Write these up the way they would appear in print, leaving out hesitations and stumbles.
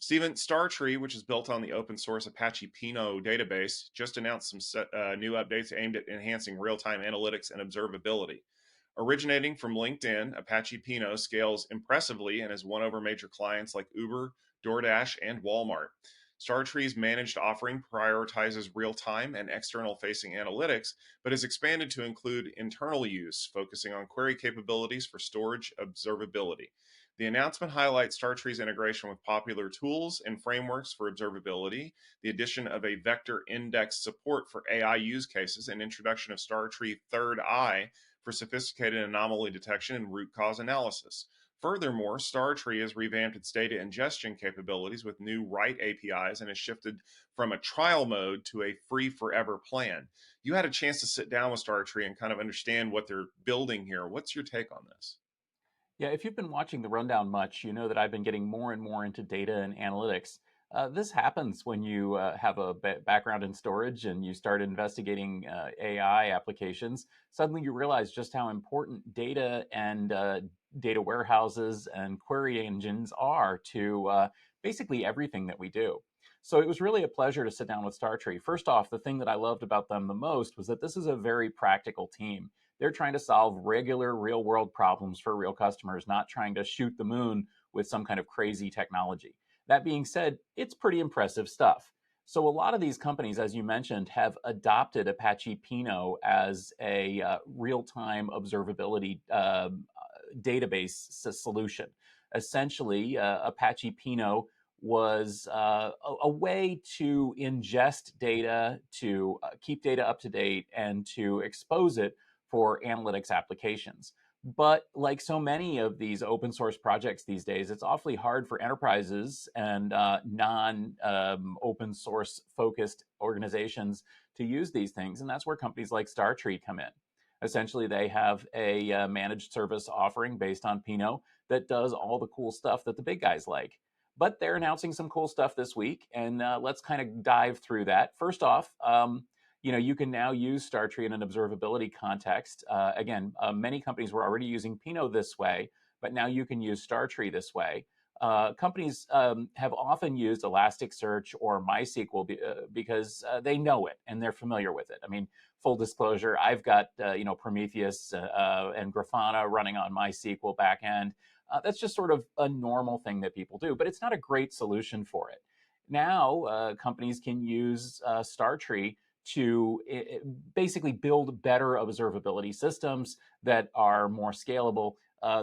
Steven, StarTree, which is built on the open source Apache Pinot database, just announced some new updates aimed at enhancing real time analytics and observability. Originating from LinkedIn, Apache Pinot scales impressively and has won over major clients like Uber, DoorDash, and Walmart. StarTree's managed offering prioritizes real time and external facing analytics, but has expanded to include internal use, focusing on query capabilities for storage observability. The announcement highlights StarTree's integration with popular tools and frameworks for observability, the addition of a vector index support for AI use cases, and introduction of StarTree Third Eye for sophisticated anomaly detection and root cause analysis. Furthermore, StarTree has revamped its data ingestion capabilities with new write APIs and has shifted from a trial mode to a free forever plan. You had a chance to sit down with StarTree and kind of understand what they're building here. What's your take on this? Yeah, if you've been watching the rundown much, you know that I've been getting more and more into data and analytics. This happens when you have a background in storage and you start investigating AI applications. Suddenly you realize just how important data and data warehouses and query engines are to basically everything that we do. So it was really a pleasure to sit down with StarTree. First off, the thing that I loved about them the most was that this is a very practical team. They're trying to solve regular real world problems for real customers, not trying to shoot the moon with some kind of crazy technology. That being said, it's pretty impressive stuff. So a lot of these companies, as you mentioned, have adopted Apache Pinot as a real-time observability database solution. Essentially, Apache Pinot was a way to ingest data, to keep data up to date, and to expose it for analytics applications. But like so many of these open source projects these days, it's awfully hard for enterprises and non open source focused organizations to use these things. And that's where companies like StarTree come in. Essentially, they have a managed service offering based on Pinot that does all the cool stuff that the big guys like. But they're announcing some cool stuff this week, and let's kind of dive through that. First off, you can now use StarTree in an observability context. Again, many companies were already using Pinot this way, but now you can use StarTree this way. Companies have often used Elasticsearch or MySQL because they know it and they're familiar with it. I mean, full disclosure, I've got Prometheus and Grafana running on MySQL backend. That's just sort of a normal thing that people do, but it's not a great solution for it. Now, companies can use StarTree to basically build better observability systems that are more scalable.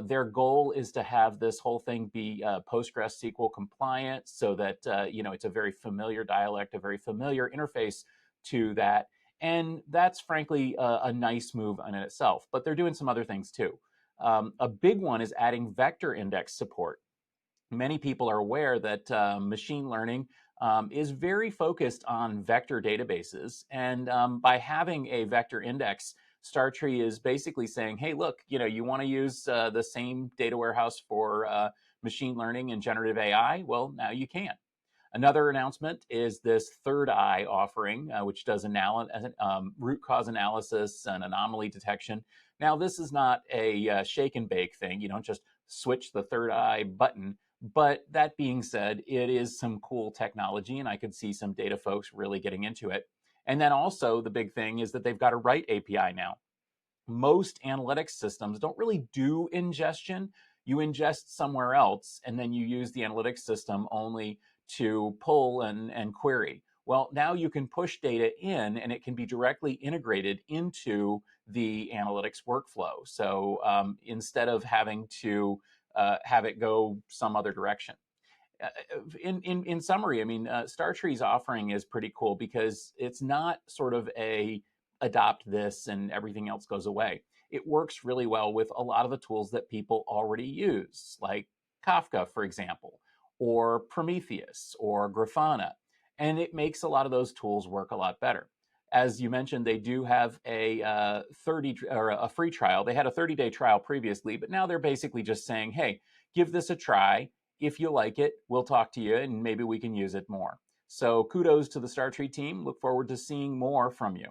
Their goal is to have this whole thing be PostgreSQL compliant so that it's a very familiar dialect, a very familiar interface to that. And that's frankly a nice move in itself. But they're doing some other things too. A big one is adding vector index support. Many people are aware that machine learning is very focused on vector databases. And by having a vector index, StarTree is basically saying, hey, look, you want to use the same data warehouse for machine learning and generative AI? Well, now you can. Another announcement is this Third Eye offering, which does root cause analysis and anomaly detection. Now, this is not a shake and bake thing. You don't just switch the Third Eye button. But that being said, it is some cool technology, and I could see some data folks really getting into it. And then also the big thing is that they've got a write API now. Most analytics systems don't really do ingestion. You ingest somewhere else, and then you use the analytics system only to pull and query. Well, now you can push data in, and it can be directly integrated into the analytics workflow. So instead of having to have it go some other direction. In summary, I mean, StarTree's offering is pretty cool because it's not sort of a adopt this and everything else goes away. It works really well with a lot of the tools that people already use, like Kafka, for example, or Prometheus or Grafana. And it makes a lot of those tools work a lot better. As you mentioned, they do have a 30 or a free trial. They had a 30-day trial previously, but now they're basically just saying, hey, give this a try. If you like it, we'll talk to you and maybe we can use it more. So kudos to the StarTree team. Look forward to seeing more from you.